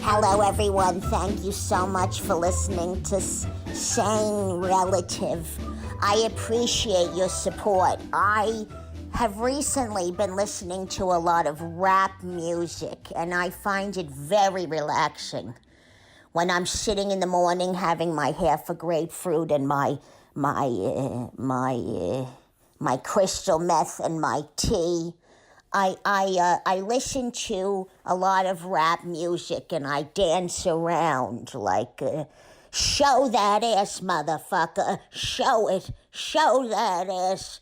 Hello, everyone. Thank you so much for listening to Sane Relative. I appreciate your support. I have recently been listening to a lot of rap music, and I find it very relaxing. When I'm sitting in the morning having my half a grapefruit and my crystal meth and my tea, I listen to a lot of rap music and I dance around like, show that ass, motherfucker, show it, show that ass,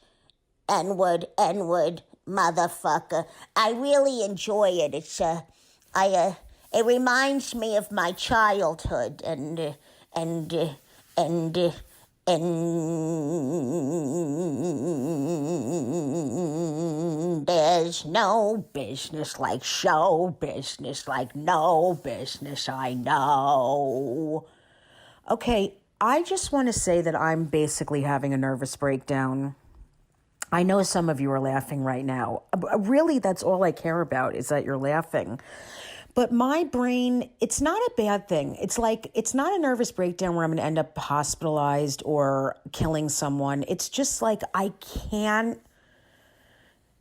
N-word, motherfucker. I really enjoy it. It reminds me of my childhood and there's no business like show business, like no business, I know. Okay, I just want to say that I'm basically having a nervous breakdown. I know some of you are laughing right now. Really, that's all I care about is that you're laughing. But my brain, it's not a bad thing. It's like, it's not a nervous breakdown where I'm going to end up hospitalized or killing someone. It's just like I can't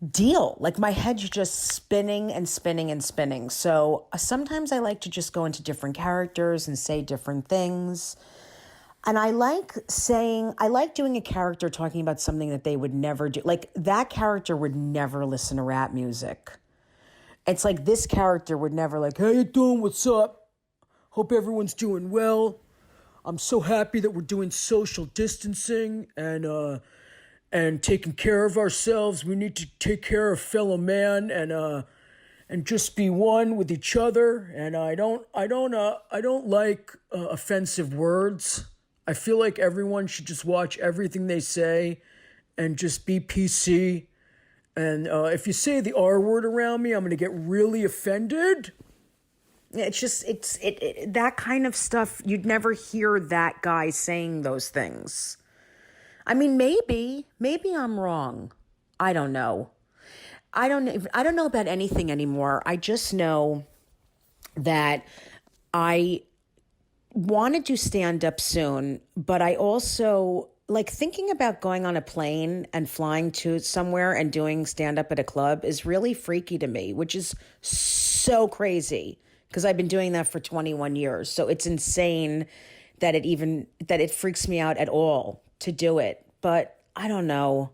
deal. Like my head's just spinning and spinning and spinning. So sometimes I like to just go into different characters and say different things. And I like doing a character talking about something that they would never do. Like that character would never listen to rap music. It's like this character would never like, how you doing? What's up? Hope everyone's doing well. I'm so happy that we're doing social distancing and taking care of ourselves. We need to take care of fellow man and just be one with each other. And I don't like offensive words. I feel like everyone should just watch everything they say and just be PC. And if you say the R word around me, I'm going to get really offended. It's just, that kind of stuff, you'd never hear that guy saying those things. I mean, maybe I'm wrong. I don't know. I don't know about anything anymore. I just know that I want to do stand-up soon, but I also like thinking about going on a plane and flying to somewhere and doing stand-up at a club is really freaky to me, which is so crazy because I've been doing that for 21 years. So it's insane that it freaks me out at all to do it. But I don't know.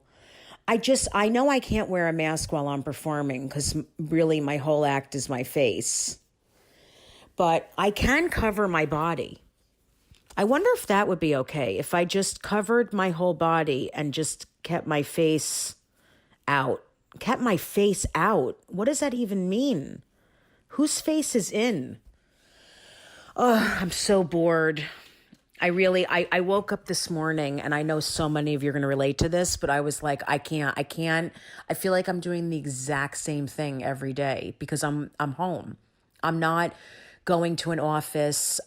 I know I can't wear a mask while I'm performing because really my whole act is my face. But I can cover my body. I wonder if that would be okay, if I just covered my whole body and just kept my face out. Kept my face out? What does that even mean? Whose face is in? Oh, I'm so bored. I woke up this morning and I know so many of you are going to relate to this, but I was like, I can't. I feel like I'm doing the exact same thing every day because I'm home. I'm not going to an office.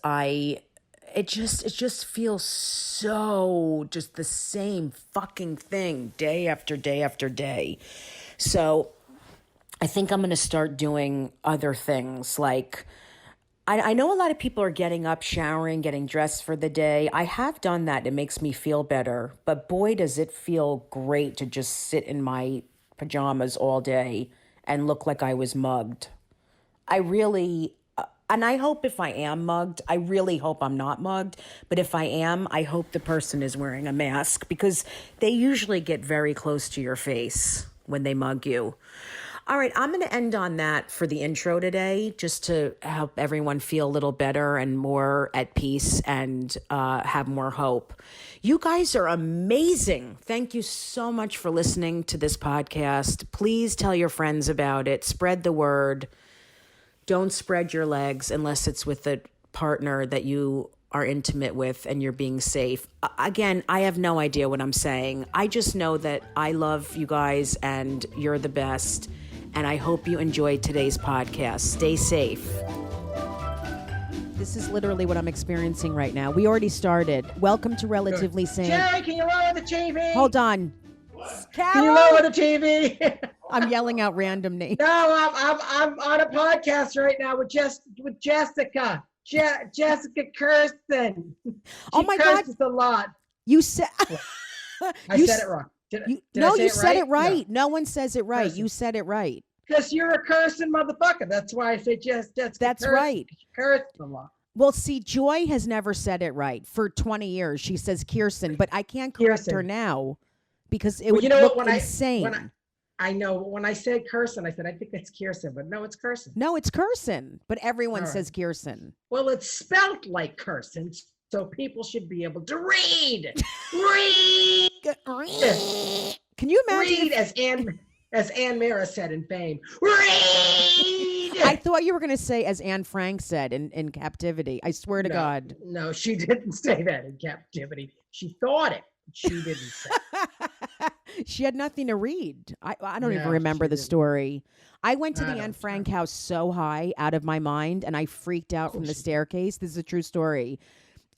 It just feels so just the same fucking thing day after day after day. So I think I'm going to start doing other things. Like I know a lot of people are getting up, showering, getting dressed for the day. I have done that. It makes me feel better. But boy, does it feel great to just sit in my pajamas all day and look like I was mugged. And I hope if I am mugged, I really hope I'm not mugged. But if I am, I hope the person is wearing a mask because they usually get very close to your face when they mug you. All right, I'm going to end on that for the intro today, just to help everyone feel a little better and more at peace and have more hope. You guys are amazing. Thank you so much for listening to this podcast. Please tell your friends about it. Spread the word. Don't spread your legs unless it's with a partner that you are intimate with and you're being safe. Again, I have no idea what I'm saying. I just know that I love you guys and you're the best. And I hope you enjoyed today's podcast. Stay safe. This is literally what I'm experiencing right now. We already started. Welcome to Relatively Sane. Jerry, can you lower the TV? Hold on. Can you lower the TV? I'm yelling out random names. No, I'm on a podcast right now with Jessica. Jessica Kirson. Oh my God. Curses a lot. You said I said it wrong. Did I say you it said right? it right. No one says it right. Kirsten. You said it right. Because you're a cursing motherfucker. That's why I say Jessica. That's Kirsten. right. She curses a lot. Well, see, Joy has never said it right for 20 years. She says Kirson, but I can't correct her now because it would look insane. I know when I said Kirsten, I said I think that's Kirsten, but no, it's Kirsten. No, it's Kirson, but everyone says Kirson. Well, it's spelled like Kirsten, so people should be able to read. Read. Can you imagine? Read as Anne Mara said in Fame. Read. I thought you were going to say as Anne Frank said in Captivity. I swear to God. No, she didn't say that in Captivity. She thought it. She didn't say it. She had nothing to read. I don't even remember the story. I went to the Anne Frank house so high out of my mind, and I freaked out from the staircase. This is a true story.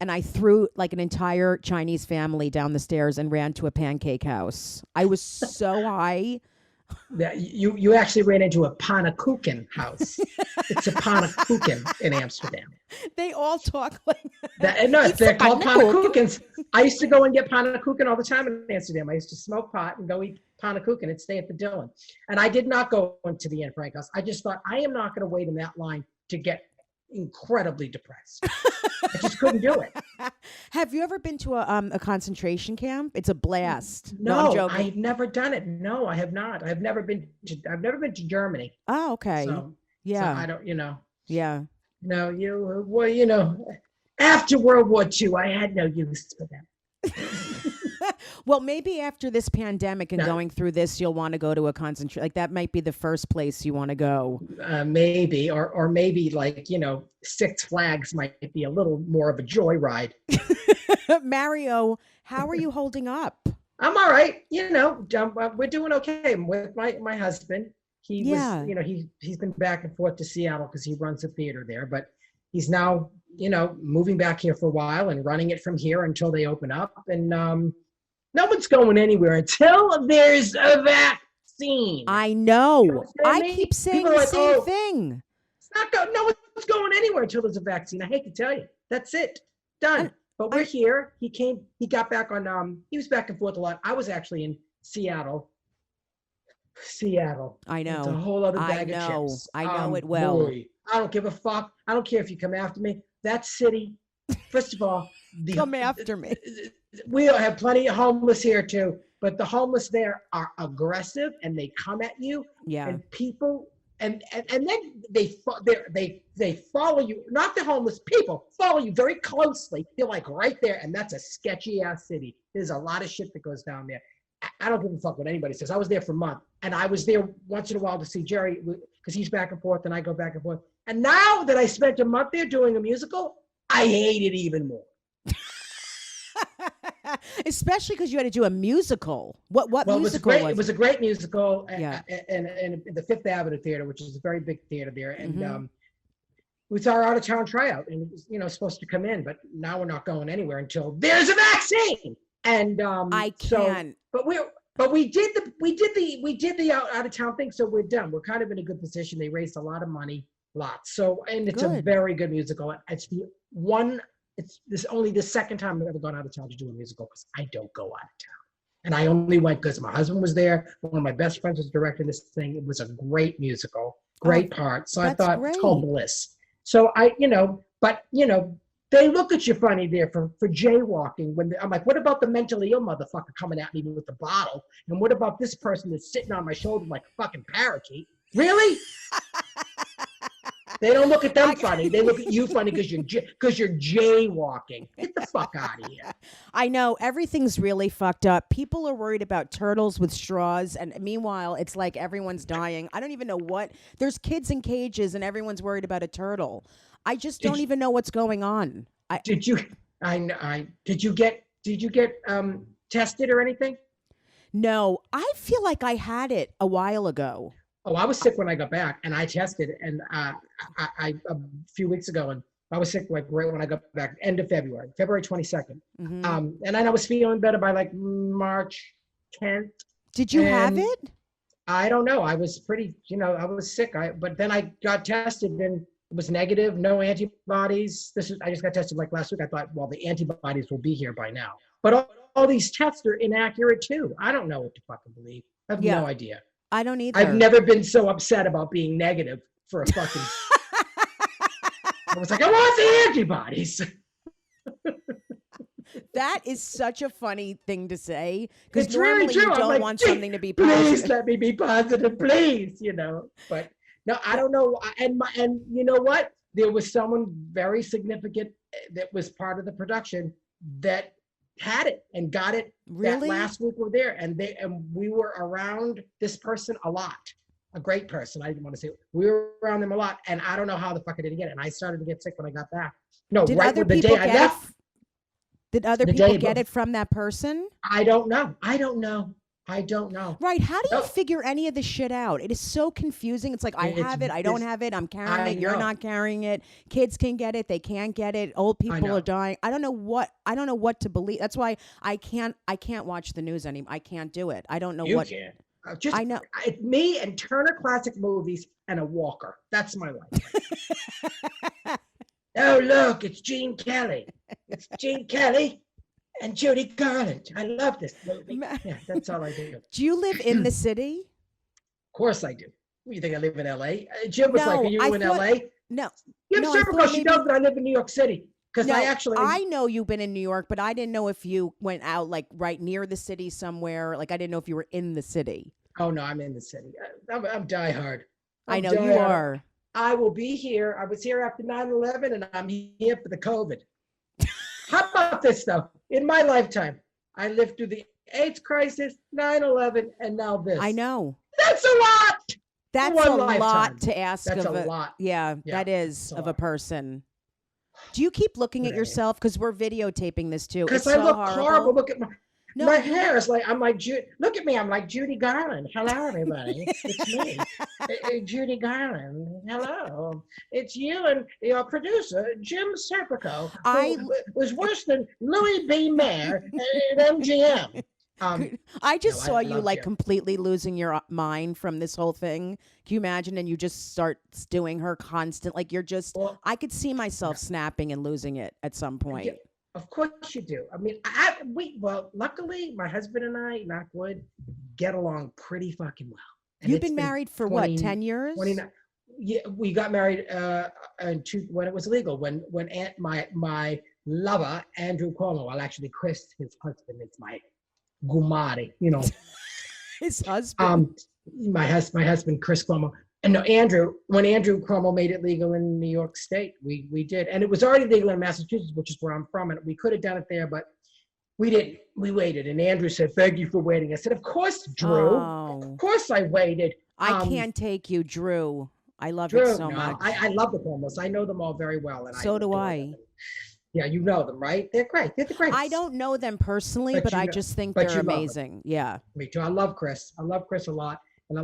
And I threw like an entire Chinese family down the stairs and ran to a pancake house. I was so high. You actually ran into a pannenkoeken house. It's a pannenkoeken in Amsterdam. They all talk like that. No, they're called pannenkoekens. I used to go and get pannenkoeken all the time in Amsterdam. I used to smoke pot and go eat pannenkoeken and stay at the Dillon. And I did not go into the Anne Frank house. I just thought, I am not going to wait in that line to get incredibly depressed. I just couldn't do it. Have you ever been to a concentration camp? It's a blast. No, I'm joking. I've never done it. No, I have not. I've never been to Germany. Oh, okay. So yeah. I don't, Yeah. No, after World War II, I had no use for them. Well, maybe after this pandemic and going through this, you'll want to go to a concentration. Like that might be the first place you want to go. Maybe, or maybe like, Six Flags might be a little more of a joyride. Mario, how are you holding up? I'm all right. We're doing okay. I'm with my husband. He was, he's been back and forth to Seattle because he runs a theater there, but he's now, moving back here for a while and running it from here until they open up. And no one's going anywhere until there's a vaccine. I know. I mean? keep saying People the are same thing. It's not no one's going anywhere until there's a vaccine. I hate to tell you. That's it. Done. But we're here. He got back on, he was back and forth a lot. I was actually in Seattle. I know. It's a whole other bag of chips. I know it well. Boy, I don't give a fuck. I don't care if you come after me. That city, first of all. Come after me. We have plenty of homeless here too, but the homeless there are aggressive and they come at you. Yeah. And people, and then they follow you. Not the homeless people follow you very closely. They're like right there, and that's a sketchy ass city. There's a lot of shit that goes down there. I don't give a fuck what anybody says. I was there for a month, and I was there once in a while to see Jerry because he's back and forth, and I go back and forth. And now that I spent a month there doing a musical, I hate it even more. Especially because you had to do a musical. What musical was it? It was a great musical in the Fifth Avenue Theater, which is a very big theater there. And it was our out-of-town tryout, and it was, supposed to come in, but now we're not going anywhere until there's a vaccine. And I can. But we did the out-of-town thing, so we're done. We're kind of in a good position. They raised a lot of money, lots. So, and it's a very good musical. It's only the second time I've ever gone out of town to do a musical because I don't go out of town. And I only went because my husband was there. One of my best friends was directing this thing. It was a great musical, great part. So I thought it's called Bliss. So they look at you funny there for jaywalking. I'm like, what about the mentally ill motherfucker coming at me with the bottle? And what about this person that's sitting on my shoulder like a fucking parakeet? Really? They don't look at them funny. They look at you funny because you're jaywalking. Get the fuck out of here. I know. Everything's really fucked up. People are worried about turtles with straws. And meanwhile, it's like everyone's dying. I don't even know what. There's kids in cages and everyone's worried about a turtle. I just don't even know what's going on. Did you get tested or anything? No, I feel like I had it a while ago. Oh, I was sick when I got back, and I tested, and I a few weeks ago, and I was sick like right when I got back, end of February 22nd. Mm-hmm. And then I was feeling better by like March 10th. Did you have it? I don't know. I was pretty, I was sick. But then I got tested and it was negative, no antibodies. I just got tested like last week. I thought, well, the antibodies will be here by now. But all these tests are inaccurate too. I don't know what to fucking believe. I have no idea. I don't either. I've never been so upset about being negative for a fucking. I was like, I want the antibodies. That is such a funny thing to say, because It's normally really true. you I'm don't like, want something to be positive. please let me be positive, please. But no, I don't know. And you know what? There was someone very significant that was part of the production that had it and got it. Really? That last week we're there, and we were around this person a lot. A great person. I didn't want to say it. We were around them a lot, and I don't know how the fuck I didn't get it. And I started to get sick when I got back. No, Did right other with the people day I get left. Did other The people day get before. it from that person? I don't know. Right. How do you No. figure any of this shit out? It is so confusing. It's like, I have it, I don't have it, I'm carrying it, you're not carrying it. Kids can get it, they can't get it. Old people are dying. I don't know what to believe. That's why I can't watch the news anymore. I can't do it. I don't know You what. can't. I know. It's me and Turner Classic Movies and a walker. That's my life. Oh, look, it's Gene Kelly. It's Gene Kelly and Judy Garland. I love this movie. Yeah, that's all I do. Do you live in the city? Of course I do. You think I live in L.A.? Jim was like, are you in L.A.? No. Jim Serpico, she knows that I live in New York City. Because I know you've been in New York, but I didn't know if you went out like right near the city somewhere. Like I didn't know if you were in the city. Oh, no, I'm in the city. I'm diehard. I know you are. I will be here. I was here after 9/11, and I'm here for the COVID. How about this, though? In my lifetime, I lived through the AIDS crisis, 9/11, and now this. I know. That's a lot. That's a lot to ask That's of a lot. Yeah, that is of a person. Do you keep looking at yourself? Because we're videotaping this too. Because I look horrible. Look at my hair is like, I'm like, look at me, I'm like Judy Garland. Hello, everybody. It's me, Judy Garland. Hello. It's you and your producer, Jim Serpico, who was worse than Louis B. Mayer at MGM. I just saw you like completely losing your mind from this whole thing. Can you imagine? And you just start doing her constant, like you're just, I could see myself snapping and losing it at some point. Yeah. Of course you do. I mean, luckily, my husband and I, knock wood, get along pretty fucking well. And you've been married for 10 years? 29. Yeah, we got married when it was legal. When my lover, Andrew Cuomo, well, actually, Chris, his husband, is my Gumari, His husband? My husband, Chris Cuomo. And no, when Andrew Cuomo made it legal in New York State, we did. And it was already legal in Massachusetts, which is where I'm from. And we could have done it there, but we didn't. We waited. And Andrew said, thank you for waiting. I said, of course, Drew. Of course I waited. I can't take you, Drew. I love it so much. I love the Cuomos. I know them all very well. And so do I. Yeah, you know them, right? They're great. They're the greatest. I don't know them personally, but I just think they're amazing. Yeah. Me too. I love Chris. I love Chris a lot. And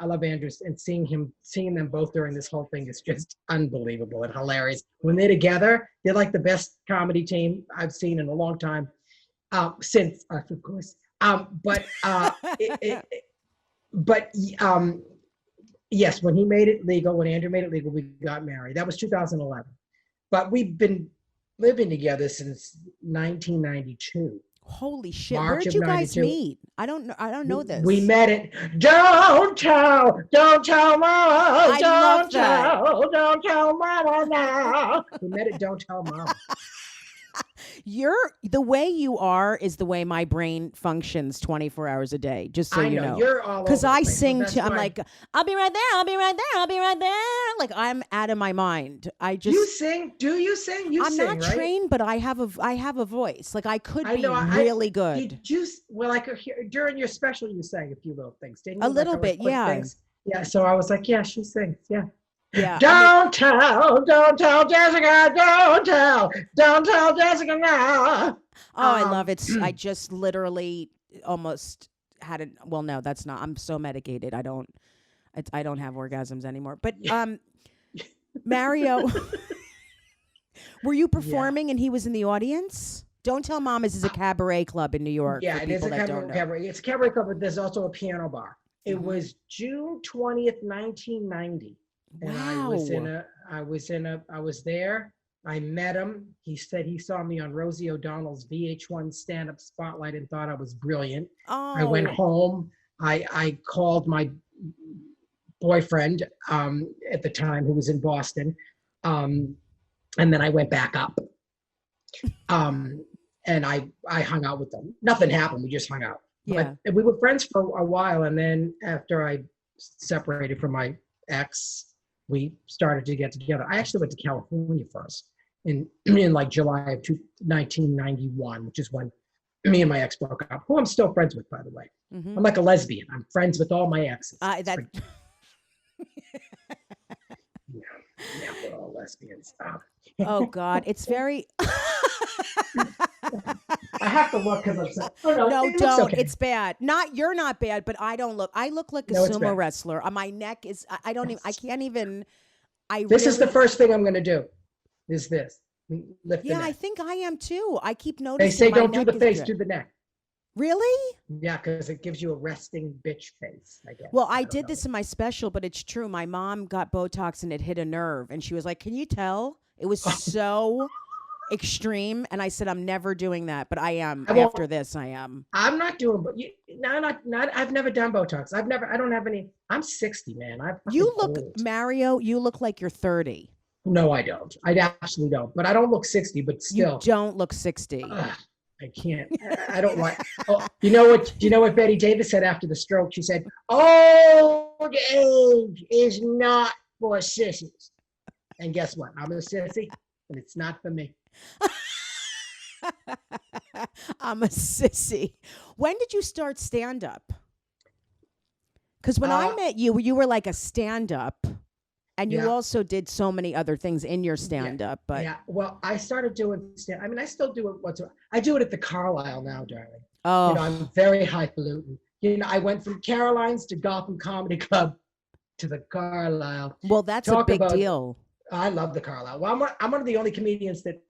I love Andrew, and seeing them both during this whole thing is just unbelievable and hilarious. When they're together, they're like the best comedy team I've seen in a long time. Since us, of course. Yes, when Andrew made it legal, we got married. That was 2011. But we've been living together since 1992. Holy shit! Where'd you guys meet? I don't know this. We met it. Don't tell mama. Don't tell mama now. We met it. Don't tell mama. The way you are is the way my brain functions 24 hours a day. Just so you know. You're all over because I the place, sing to. I'm like, I'll be right there. I'll be right there. I'll be right there. Like I'm out of my mind. You sing? Do you sing? I'm not trained, but I have a voice. Like I could be really good. I could hear during your special. You sang a few little things, didn't you? A little bit, yeah. Things? Yeah. So I was like, yeah, she sings. Yeah. Yeah. Don't tell Jessica. Don't tell Jessica now. Oh, I love it. I just literally almost had it. Well, no, that's not. I'm so medicated. I don't have orgasms anymore. But Mario, were you performing and he was in the audience? Don't Tell Mom is a cabaret club in New York. Yeah, it is a cabaret. It's a cabaret club, but there's also a piano bar. It was June 20th, 1990. And Wow. I was there. I met him. He said he saw me on Rosie O'Donnell's VH1 stand-up spotlight and thought I was brilliant. I went Oh. home. I called my boyfriend at the time, who was in Boston. And then I went back up. And I hung out with them. Nothing happened. We just hung out. Yeah. But we were friends for a while. And then after I separated from my ex, we started to get together. I actually went to California first in like July of 1991, which is when me and my ex broke up, who I'm still friends with, by the way. I'm like a lesbian. I'm friends with all my exes. Yeah, we're all lesbians. Oh God, it's very. I have to look because I'm saying, oh, No, it don't. okay. It's bad. You're not bad, but I don't look. I look like a sumo wrestler. My neck is. I don't even. I can't even. This is the first thing I'm going to do. Is this lift the neck. I think I am too. I keep noticing. They say don't do the face, do the neck. Really? Yeah, because it gives you a resting bitch face, I guess. Well, I did this in my special, but it's true. My mom got Botox and it hit a nerve, and she was like, "Can you tell?" It was so extreme, and I said, "I'm never doing that," but I am. After this, I am. I'm not doing, but not. I've never done Botox. I don't have any. I'm 60, man. You look, Mario. You look like you're 30. No, I don't. I absolutely don't. But I don't look 60. But still, you don't look 60. I can't. I don't like. Oh, you know what? You know what Betty Davis said after the stroke? She said, "Old age is not for sissies." And guess what? I'm a sissy, and it's not for me. I'm a sissy. When did you start stand-up? Because when I met you, you were like a stand-up. And you also did so many other things in your stand-up, but well, I started doing stand. I mean, I still do it. I do it at the Carlisle now, darling. Oh, I'm very highfalutin. I went from Caroline's to Gotham Comedy Club to the Carlisle. Well, that's a big deal. I love the Carlisle. Well, I'm one of the only comedians that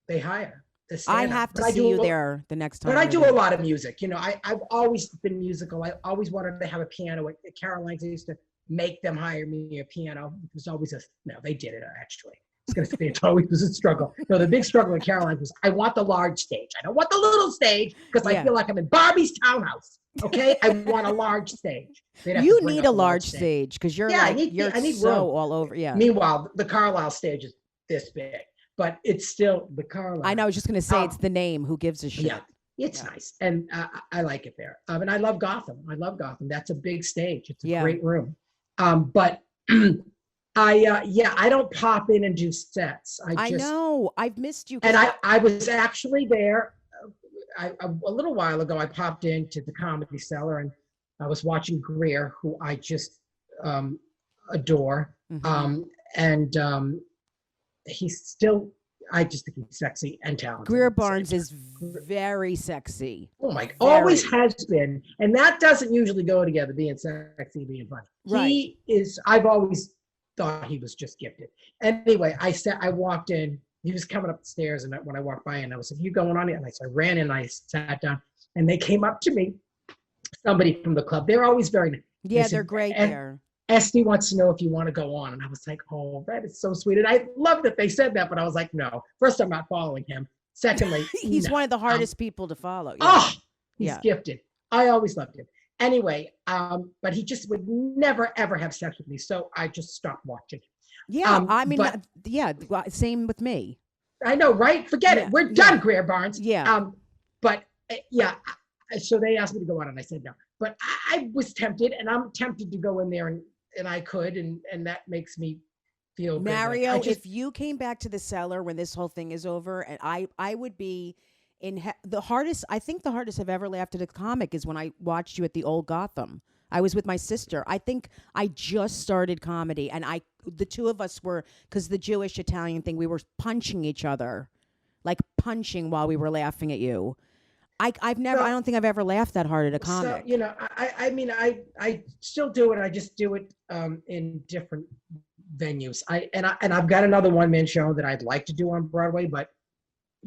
they hire. I have to see you there the next time. But I do a lot of music. I've always been musical. I always wanted to have a piano at Caroline's. I used to make them hire me a piano. It was always they did it actually. It's going to say it always was a struggle. No, the big struggle in Caroline was I want the large stage. I don't want the little stage because I feel like I'm in Barbie's townhouse. Okay, I want a large stage. You need a large stage because you're I need so room. All over. Yeah. Meanwhile, the Carlisle stage is this big, but it's still the Carlisle. I know. I was just going to say it's the name. Who gives a shit? Yeah. It's nice, and I like it there. And I love Gotham. That's a big stage. It's a great room. But I don't pop in and do sets. I know. I've missed you. And I was actually there a little while ago. I popped into the Comedy Cellar and I was watching Greer, who I just adore. He's still, I just think he's sexy and talented. Greer Barnes is very sexy. Oh my God. Always has been. And that doesn't usually go together, being sexy and being funny. Right. I've always thought he was just gifted. Anyway, I walked in, he was coming up the stairs, and when I walked by, and I was like, "You going on here?" And I ran in, and I sat down, and they came up to me, somebody from the club. They're always very nice. Yeah, they're great there. Esty wants to know if you want to go on. And I was like, "Oh, that is so sweet." And I love that they said that, but I was like, no. First, I'm not following him. Secondly, he's one of the hardest people to follow. He's gifted. I always loved him. Anyway, but he just would never, ever have sex with me. So I just stopped watching. Yeah, I mean, same with me. I know, right? Forget it. We're done, Greer Barnes. Yeah. So they asked me to go on, and I said no. But I was tempted, and I'm tempted to go in there, and I could, and that makes me feel good. Mario, if you came back to the Cellar when this whole thing is over, and I would be the hardest. I think the hardest I've ever laughed at a comic is when I watched you at the old Gotham. I was with my sister. I think I just started comedy, and the two of us were, because the Jewish Italian thing, we were punching each other, like punching while we were laughing at you. I don't think I've ever laughed that hard at a comic. So, I still do it. I just do it in different venues. I've got another one-man show that I'd like to do on Broadway, but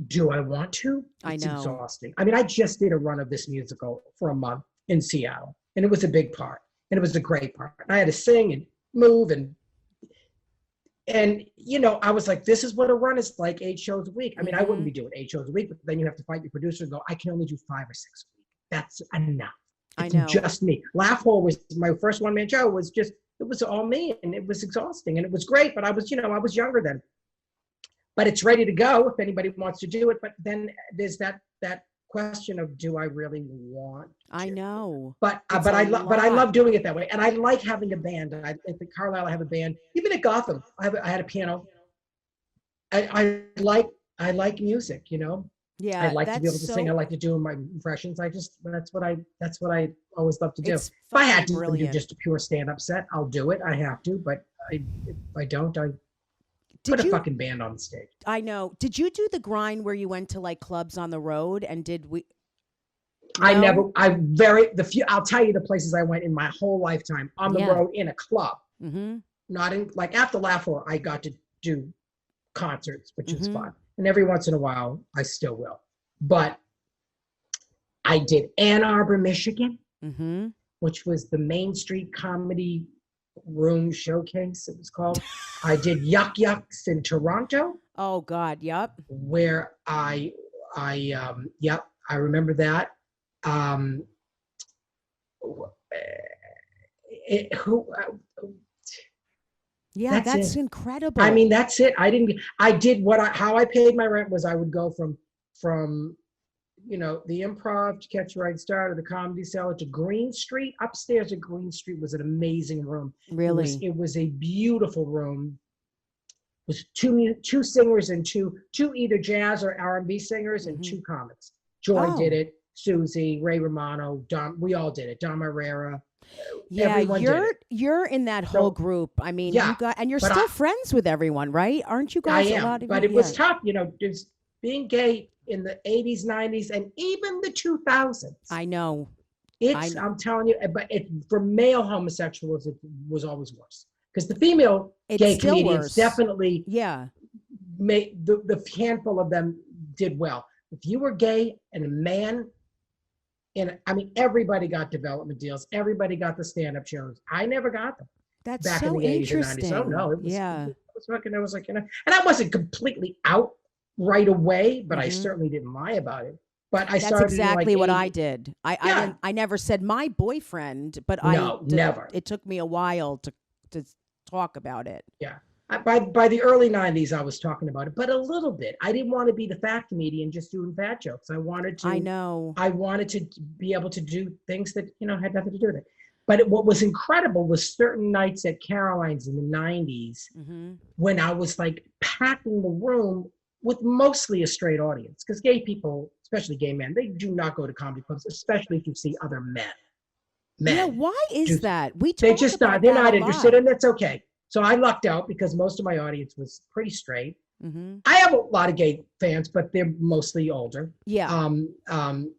do I want to? It's exhausting. I mean, I just did a run of this musical for a month in Seattle, and it was a big part. And it was a great part. I had to sing and move and I was like, this is what a run is like, 8 shows a week. I mean, I wouldn't be doing 8 shows a week, but then you have to fight your producer and go, I can only do 5 or 6 a week. That's enough. It's just me. Laugh Hole was my first one-man show. It was all me, and it was exhausting, and it was great, but I was younger then. But it's ready to go if anybody wants to do it. But then there's that question of, do I really want to? I know. But I love doing it that way, and I like having a band. At the Carlisle, I have a band. Even at Gotham, I had a piano. I like music, Yeah, I like to be able to sing. I like to do my impressions. That's what I always love to do. If I had to do just a pure stand-up set, I'll do it. I have to, but if I don't, I put a fucking band on the stage. I know. Did you do the grind where you went to like clubs on the road, and did we? No? I'll tell you the places I went in my whole lifetime on the road in a club. Mm-hmm. Not in, like, after Laugh Hole, I got to do concerts, which was fun. And every once in a while, I still will. But I did Ann Arbor, Michigan, which was the Main Street Comedy Room Showcase, it was called. I did Yuck Yucks in Toronto. Oh, God, yep. Where I remember that. That's incredible. I mean, that's it. How I paid my rent was I would go from the Improv to Catch a Rising Star to the Comedy Cellar to Green Street. Upstairs at Green Street was an amazing room. Really? It was a beautiful room. It was two singers and two either jazz or R&B singers and 2 comics. Joy did it. Susie, Ray Romano, Dom. We all did it. Dom Herrera. Yeah, you're in that whole group. I mean, you're still friends with everyone, right? Aren't you guys? I am, but it was tough. Just being gay in the 80s, 90s, and even the 2000s. I know. I'm telling you, but for male homosexuals, it was always worse because the female gay comedians definitely made the handful of them did well. If you were gay and a man. Everybody got development deals. Everybody got the stand-up shows. I never got them. That's back so in the 80s interesting. and 90s. Oh no, it was fucking. I was like, and I wasn't completely out right away, but I certainly didn't lie about it. But I started. That's exactly in like what I did. I never said my boyfriend, but never. It took me a while to talk about it. Yeah. By the early 90s, I was talking about it, but a little bit. I didn't want to be the fat comedian just doing fat jokes. I wanted to be able to do things that, had nothing to do with it. But what was incredible was certain nights at Caroline's in the 90s when I was like packing the room with mostly a straight audience. Because gay people, especially gay men, they do not go to comedy clubs, especially if you see other men. Yeah, why is that? They're not interested, and that's okay. So I lucked out because most of my audience was pretty straight. I have a lot of gay fans, but they're mostly older. Yeah. And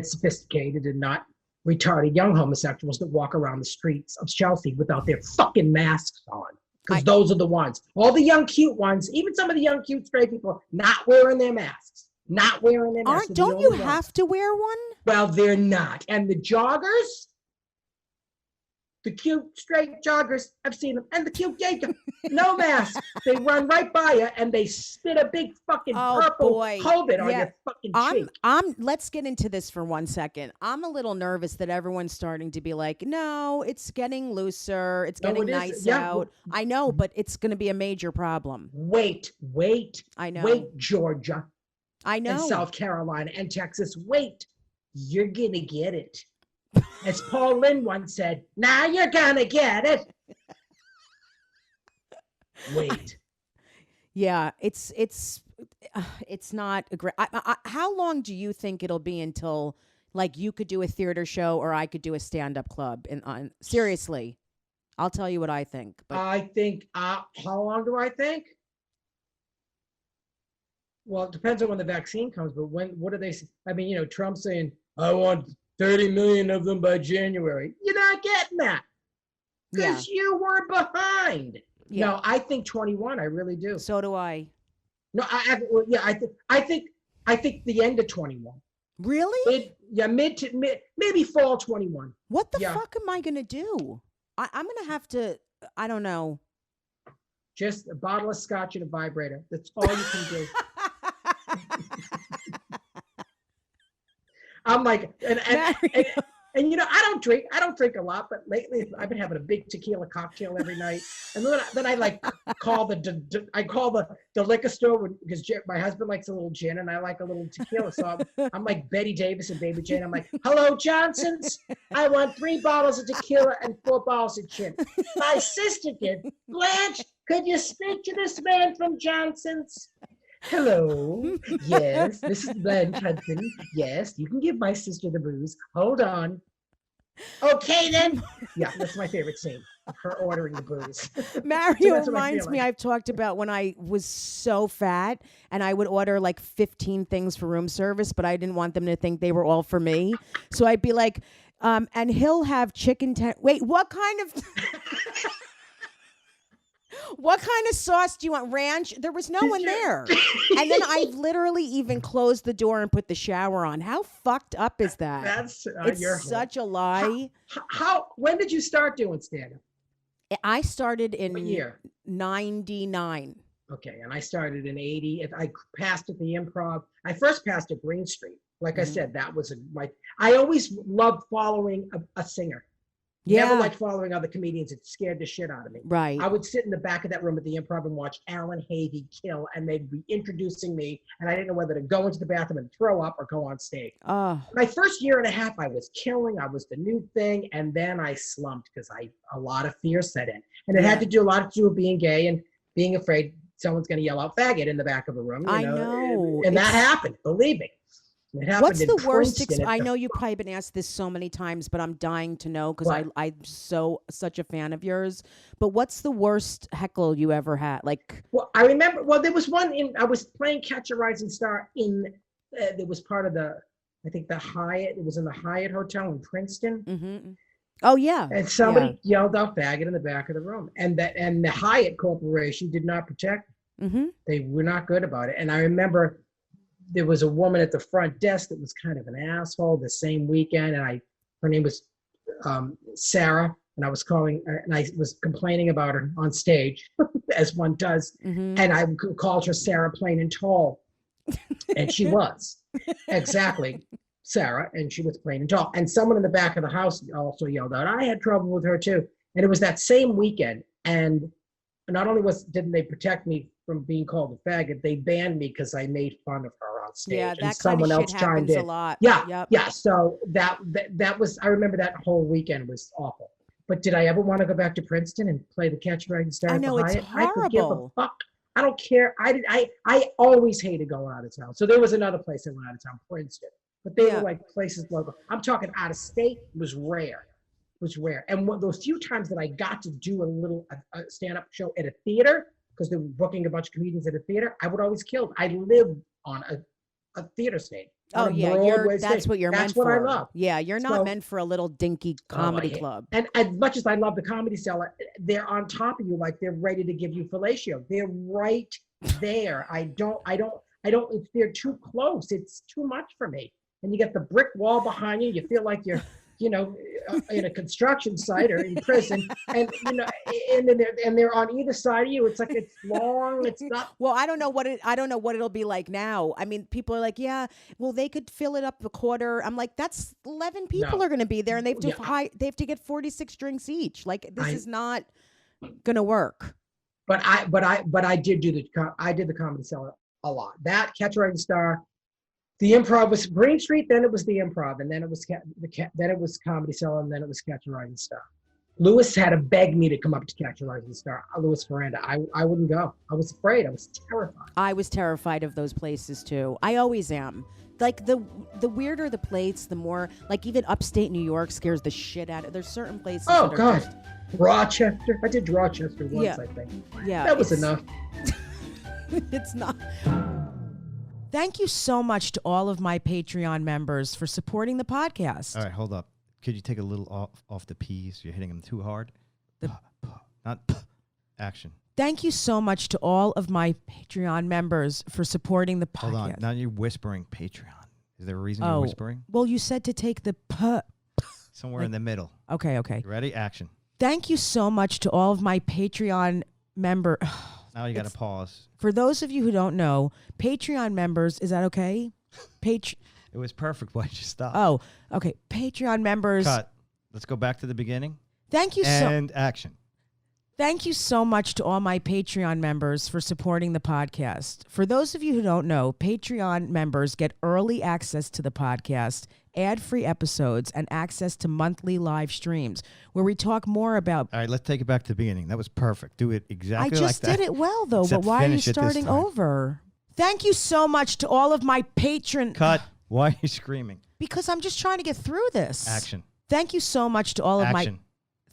sophisticated and not retarded young homosexuals that walk around the streets of Chelsea without their fucking masks on. Because those are the ones. All the young, cute ones, even some of the young, cute, straight people, not wearing their masks. Not wearing their masks. Don't you have to wear one? Well, they're not. And the joggers, the cute straight joggers, I've seen them, and the cute gay, no mask. They run right by you and they spit a big fucking purple COVID on your fucking cheek. Let's get into this for 1 second. I'm a little nervous that everyone's starting to be like, no, it's getting looser. It's getting nice out. I know, but it's going to be a major problem. Wait. I know. Wait, Georgia. I know. And South Carolina and Texas. Wait. You're going to get it. As Paul Lynde once said, now you're gonna get it. Wait. Yeah, it's not a great. How long do you think it'll be until like you could do a theater show or I could do a stand-up club? Seriously, I'll tell you what I think. But I think. How long do I think? Well, it depends on when the vaccine comes. But what do they? I mean, Trump's saying, I want 30 million of them by January. You're not getting that because you were behind. Yeah. No, I think 21. I really do. So do I. No, I think the end of 21. Really? Maybe fall 21. What the Yeah, fuck am I gonna do? I'm gonna have to. I don't know. just a bottle of scotch and a vibrator. That's all you can do. I'm like, and you know, I don't drink a lot, but lately I've been having a big tequila cocktail every night. And then I like call the liquor store because my husband likes a little gin and I like a little tequila. So I'm like Betty Davis and Baby Jane. I'm like, hello, Johnson's. I want 3 bottles of tequila and 4 bottles of gin. My sister did. Blanche, could you speak to this man from Johnson's? Hello. Yes, this is Blanche Hudson. Yes, you can give my sister the booze. Hold on. Okay, then. Yeah, that's my favorite scene of her ordering the booze. Mario reminds me, I've talked about when I was so fat and I would order like 15 things for room service, but I didn't want them to think they were all for me. So I'd be like, and he'll have chicken. Wait, what kind of... What kind of sauce do you want? Ranch? There was no one there. And then I literally even closed the door and put the shower on. How fucked up is that? That's it's such a lie. When did you start doing stand-up? I started in what year? 99. Okay, and I started in 80. I passed at the Improv. I first passed at Green Street. Like I said, that was I always loved following a singer. Yeah. Never liked following other comedians. It scared the shit out of me. Right. I would sit in the back of that room at the Improv and watch Alan Havey kill, and they'd be introducing me, and I didn't know whether to go into the bathroom and throw up or go on stage. My first year and a half, I was killing. I was the new thing, and then I slumped because a lot of fear set in, and it had to do a lot to do with being gay and being afraid someone's going to yell out "faggot" in the back of a room. I know, and that happened. Believe me. What's the worst? I know you've probably been asked this so many times, but I'm dying to know because I'm such a fan of yours. But what's the worst heckle you ever had? Like, well, I remember. Well, there was one I was playing Catch a Rising Star in. There was part of the Hyatt. It was in the Hyatt Hotel in Princeton. Mm-hmm. Oh yeah. And somebody yelled out "faggot" in the back of the room, and the Hyatt Corporation did not protect. Mm-hmm. They were not good about it, and I remember. There was a woman at the front desk that was kind of an asshole the same weekend, and her name was Sarah, and I was complaining about her on stage, as one does, and I called her Sarah Plain and Tall, and she was exactly Sarah, and she was plain and tall. And someone in the back of the house also yelled out, I had trouble with her too, and it was that same weekend, and not only didn't they protect me from being called a faggot, they banned me because I made fun of her on stage. Yeah, that and someone kind of else shit happens chimed in. a lot. Yeah, yep. Yeah. So that was. I remember that whole weekend was awful. But did I ever want to go back to Princeton and play the Catch a Rising Star? I know, it's horrible. I could give a fuck. I don't care. I always hated going out of town. So there was another place I went out of town, Princeton. But they were like places local. I'm talking out of state. Was rare. And those few times that I got to do a little stand-up show at a theater, because they were booking a bunch of comedians at a theater, I would always kill. I lived on a theater stage. Oh yeah, that's what you're meant for. That's what I love. Yeah, you're not meant for a little dinky comedy club. And as much as I love the Comedy Cellar, they're on top of you, like they're ready to give you fellatio. They're right there. They're too close. It's too much for me. And you get the brick wall behind you. You feel like you're, in a construction site or in prison, and and they're on either side of you. It's like it's long. It's not. Well, I don't know what it'll be like now. I mean, people are like, yeah, well, they could fill it up a quarter. I'm like, that's 11 people are going to be there, and they have to get 46 drinks each. Like, this is not going to work. But I did the Comedy Cellar a lot. That Catch a Rising Star. The Improv was Green Street, then it was the Improv, and then it was Comedy Cellar, and then it was Catch a Rising Star. Lewis had to beg me to come up to Catch a Rising Star. Lewis Miranda, I wouldn't go. I was afraid. I was terrified. I was terrified of those places too. I always am. Like the weirder the place, the more, like, even upstate New York scares the shit out of. There's certain places. Oh God, Rochester. I did Rochester once, I think. Yeah, that was enough. It's not. Thank you so much to all of my Patreon members for supporting the podcast. All right, hold up. Could you take a little off the P's? You're hitting them too hard. Not action. Thank you so much to all of my Patreon members for supporting the podcast. Hold on. Now you're whispering Patreon. Is there a reason you're whispering? Well, you said to take the p. Somewhere in the middle. Okay. You ready? Action. Thank you so much to all of my Patreon member. Now you got to pause. For those of you who don't know, Patreon members, is that okay? It was perfect. Why'd you stop? Oh, okay. Patreon members. Cut. Let's go back to the beginning. Thank you And action. Thank you so much to all my Patreon members for supporting the podcast. For those of you who don't know, Patreon members get early access to the podcast, ad-free episodes, and access to monthly live streams where we talk more about... All right, let's take it back to the beginning. That was perfect. Do it exactly like that. I just did it well, though, Except but why are you finish it this starting time. over? Thank you so much to all of my patron... Cut. Why are you screaming? Because I'm just trying to get through this. Action. Thank you so much to all of Action.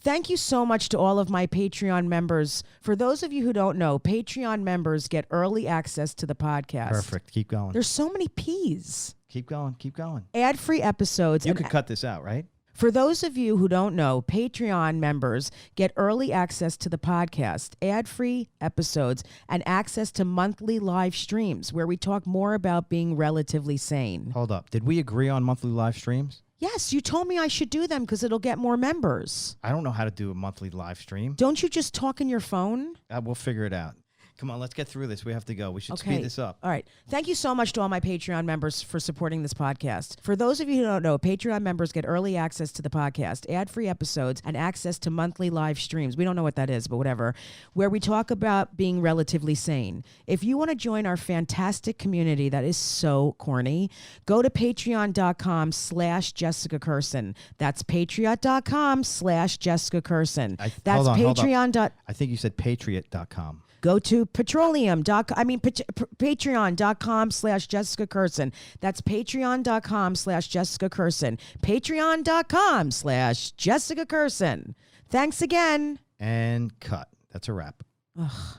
Thank you so much to all of my Patreon members. For those of you who don't know, Patreon members get early access to the podcast. Perfect. Keep going. There's so many P's. Keep going. Keep going. Ad-free episodes. You could cut this out, right? For those of you who don't know, Patreon members get early access to the podcast, ad-free episodes, and access to monthly live streams where we talk more about being relatively sane. Hold up. Did we agree on monthly live streams? Yes, you told me I should do them because it'll get more members. I don't know how to do a monthly live stream. Don't you just talk in your phone? We'll figure it out. Come on, let's get through this. We have to go. We should speed this up. All right. Thank you so much to all my Patreon members for supporting this podcast. For those of you who don't know, Patreon members get early access to the podcast, ad-free episodes, and access to monthly live streams. We don't know what that is, but whatever, where we talk about being relatively sane. If you want to join our fantastic community that is so corny, go to patreon.com/Jessica Kirson. That's patreon.com/Jessica Kirson. That's hold on. Patreon. I think you said patriot.com. Go to patreon.com/Jessica Kirson. That's patreon.com/Jessica Kirson. Patreon.com/Jessica Kirson. Thanks again. And cut. That's a wrap. Ugh.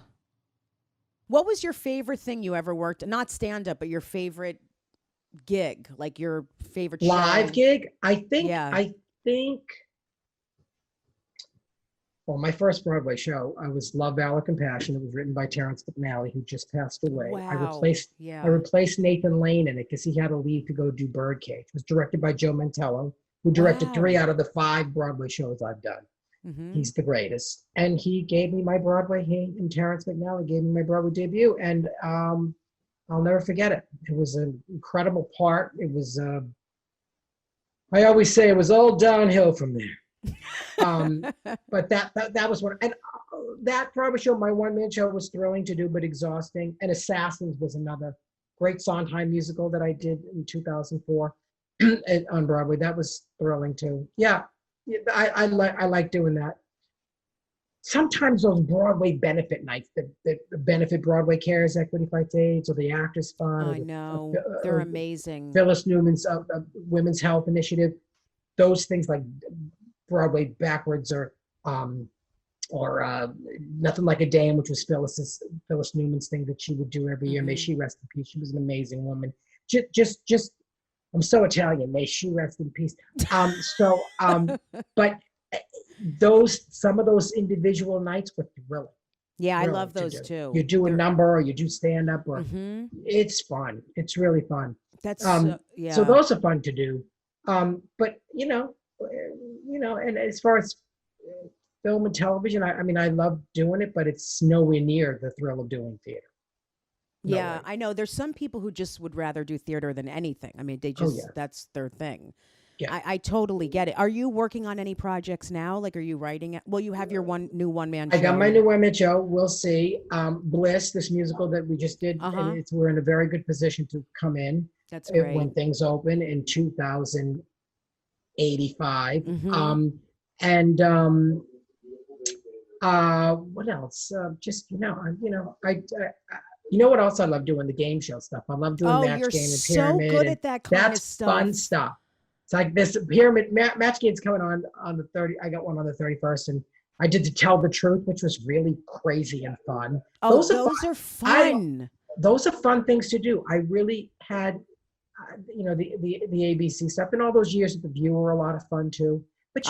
What was your favorite thing you ever worked? Not stand-up, but your favorite gig, like your favorite live show? gig? I think. Well, my first Broadway show, I was Love, Valor, Compassion. It was written by Terrence McNally, who just passed away. Wow. I replaced Nathan Lane in it because he had to leave to go do Birdcage. It was directed by Joe Mantello, who directed 3 out of the 5 Broadway shows I've done. Mm-hmm. He's the greatest. And he gave me my Broadway, he and Terrence McNally gave me my Broadway debut. And I'll never forget it. It was an incredible part. It was, I always say it was all downhill from there. But that was one, and that Broadway show, my one-man show, was thrilling to do but exhausting. And Assassins was another great Sondheim musical that I did in 2004 on Broadway. That was thrilling too. Yeah, I like doing that. Sometimes those Broadway benefit nights that benefit Broadway Cares, Equity Fights AIDS, or the Actors Fund. I know. They're amazing. Phyllis Newman's Women's Health Initiative. Those things like Broadway Backwards or Nothing Like a Dame, which was Phyllis Newman's thing that she would do every year. May she rest in peace. She was an amazing woman. Just I'm so Italian. May she rest in peace. But some of those individual nights were thrilling. Yeah, I love those too. You do a number or you do stand up or it's fun. It's really fun. That's so those are fun to do. But and as far as film and television, I love doing it, but it's nowhere near the thrill of doing theater. Yeah, I know. There's some people who just would rather do theater than anything. I mean, that's their thing. Yeah. I totally get it. Are you working on any projects now? Like, are you writing it? Well, you have your new one-man show. I got my new one-man show. We'll see. Bliss, this musical that we just did, and we're in a very good position to come in. That's great. When things open in 2085. What else? You know what else I love doing? The game show stuff. I love doing Match Game and Pyramid. So good at that kind of stuff. That's fun stuff. It's like this Pyramid Match Game's coming on the 30th. I got one on the 31st, and I did To Tell the Truth, which was really crazy and fun. Oh, those are fun. Those are fun things to do. I really had, the ABC stuff, and all those years at the View were a lot of fun too. But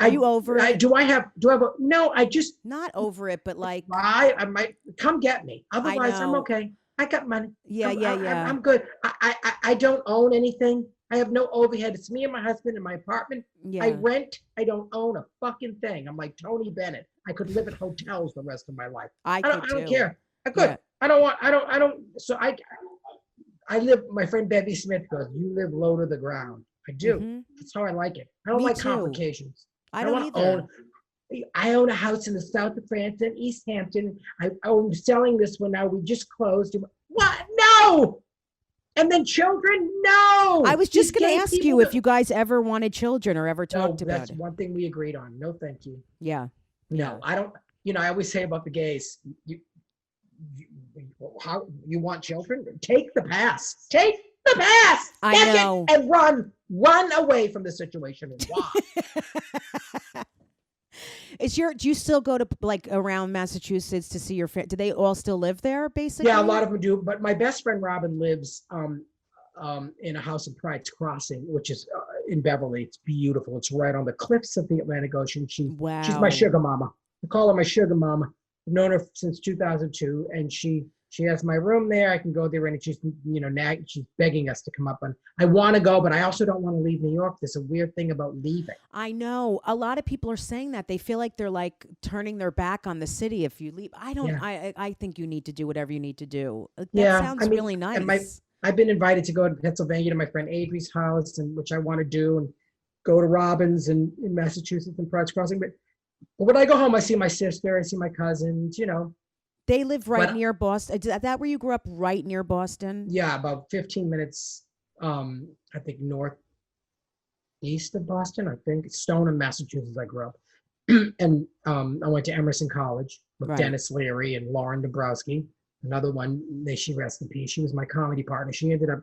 I Are you over it? Do I have no, I just, Not over it, but like, I might come get me. Otherwise, I'm know. okay. I got money. Yeah, yeah. I'm good. I don't own anything. I have no overhead. It's me and my husband in my apartment. Yeah. I rent. I don't own a fucking thing. I'm like Tony Bennett. I could live at hotels the rest of my life. I don't care. I could. Yeah. I don't. So I live, my friend Bevy Smith goes, you live low to the ground. I do. Mm-hmm. That's how I like it. I don't Me like too. complications. I don't wanna either. I own a house in the south of France in East Hampton. I'm selling this one now. We just closed. What? No! And then children? No! I was just going These to gay ask people you if that- you guys ever wanted children or ever No, talked about that's it. one thing we agreed on. No, thank you. Yeah. No, I don't. I always say about the gays, how you want children? Take the pass. Take the pass. I That's know. it. And run away from the situation. And why? Do you still go to like around Massachusetts to see your family? Do they all still live there basically? Yeah, a lot of them do. But my best friend Robin lives in a house in Pride's Crossing, which is in Beverly. It's beautiful. It's right on the cliffs of the Atlantic Ocean. She's my sugar mama. I call her my sugar mama. I've known her since 2002, and she has my room there. I can go there, and she's she's begging us to come up. And I want to go, but I also don't want to leave New York. There's a weird thing about leaving. I know a lot of people are saying that they feel like they're like turning their back on the city if you leave. I don't. Yeah. I think you need to do whatever you need to do. That sounds really nice. And I've been invited to go to Pennsylvania to my friend Adri's house, and which I want to do, and go to Robin's in Massachusetts and Pride's Crossing. But when I go home, I see my sister, I see my cousins. They live right near Boston. Is that where you grew up? Right near Boston? Yeah, about 15 minutes. I think northeast of Boston. I think Stoneham, Massachusetts. I grew up, and I went to Emerson College with Dennis Leary and Lauren Dombrowski. Another one, may she rest in peace. She was my comedy partner. She ended up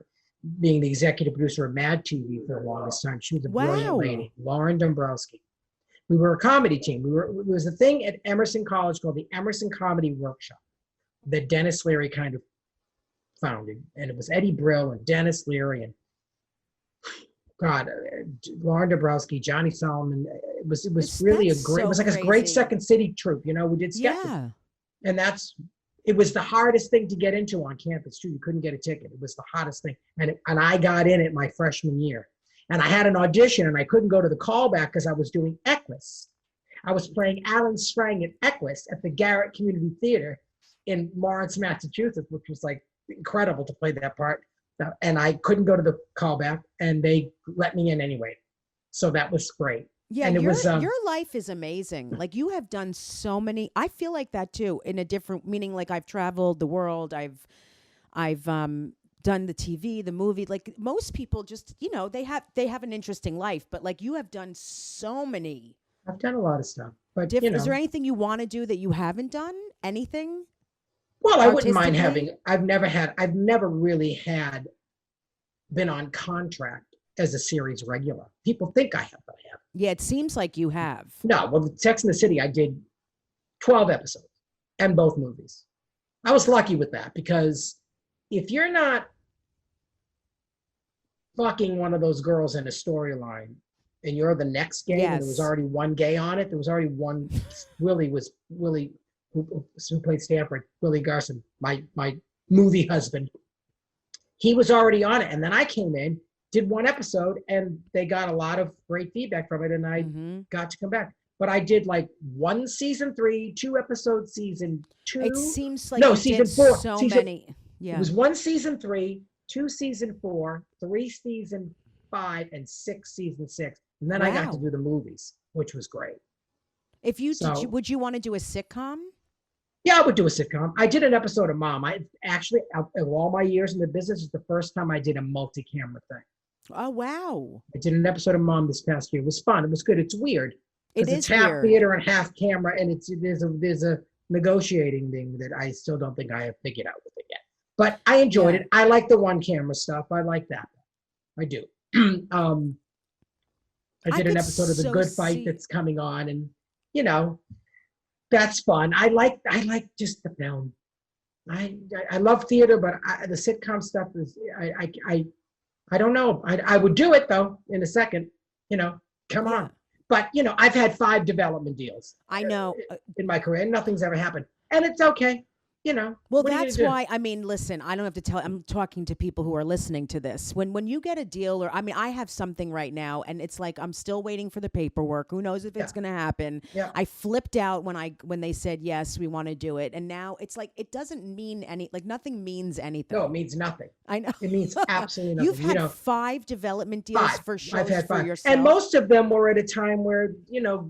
being the executive producer of Mad TV for the longest time. She was a brilliant lady, Lauren Dombrowski. We were a comedy team. It was a thing at Emerson College called the Emerson Comedy Workshop that Dennis Leary kind of founded. And it was Eddie Brill and Dennis Leary and Lauren Dombrowski, Johnny Solomon. It was really a great Second City troupe. We did sketches. Yeah. And it was the hardest thing to get into on campus too. You couldn't get a ticket. It was the hottest thing. And I got in it my freshman year. And I had an audition and I couldn't go to the callback because I was doing Equus. I was playing Alan Strang at Equus at the Garrett Community Theater in Lawrence, Massachusetts, which was like incredible to play that part. And I couldn't go to the callback and they let me in anyway. So that was great. Yeah, and your life is amazing. Like you have done so many. I feel like that too. In a different meaning, like I've traveled the world. I've done the TV, the movie. Like most people, just they have an interesting life. But like you have done so many. I've done a lot of stuff. But is there anything you want to do that you haven't done? Anything? Well, I wouldn't mind having. I've never really been on contract as a series regular. People think I have, but I haven't. Yeah, it seems like you have. No, well, with Sex and the City, I did 12 episodes and both movies. I was lucky with that because if you're not fucking one of those girls in a storyline and you're the next gay, and there was already one gay on it, there was already one. Willie, who played Stanford, Willie Garson, my movie husband. He was already on it, and then I came in, did one episode, and they got a lot of great feedback from it, and I got to come back. But I did like one season 3, 2 episodes season 2. It seems like season 4. So many. Yeah. It was 1 season 3, 2 season 4, 3 season 5, and 6 season 6. And then I got to do the movies, which was great. Would you want to do a sitcom? Yeah, I would do a sitcom. I did an episode of Mom. I actually, of all my years in the business, it's the first time I did a multi-camera thing. Oh, wow. I did an episode of Mom this past year. It was fun. It was good. It's weird. It's half theater and half camera, and there's a negotiating thing that I still don't think I have figured out with it yet. But I enjoyed it. I like the one camera stuff. I like that. I do. I did an episode of The Good Fight that's coming on, and that's fun. I like just the film. I love theater, but the sitcom stuff is I don't know. I would do it though in a second. Come on. But I've had 5 development deals. I know. In my career, and nothing's ever happened, and it's okay. Well, what are you that's gonna do? why, I mean, listen, I don't have to tell, I'm talking to people who are listening to this. When you get a deal, or, I mean, I have something right now and it's like, I'm still waiting for the paperwork. Who knows if it's going to happen? Yeah. I flipped out when they said, yes, we want to do it. And now it's like, it doesn't mean nothing means anything. No, it means nothing. I know. It means absolutely nothing. You've had 5 development deals 5. for I've shows had for 5. yourself. And most of them were at a time where,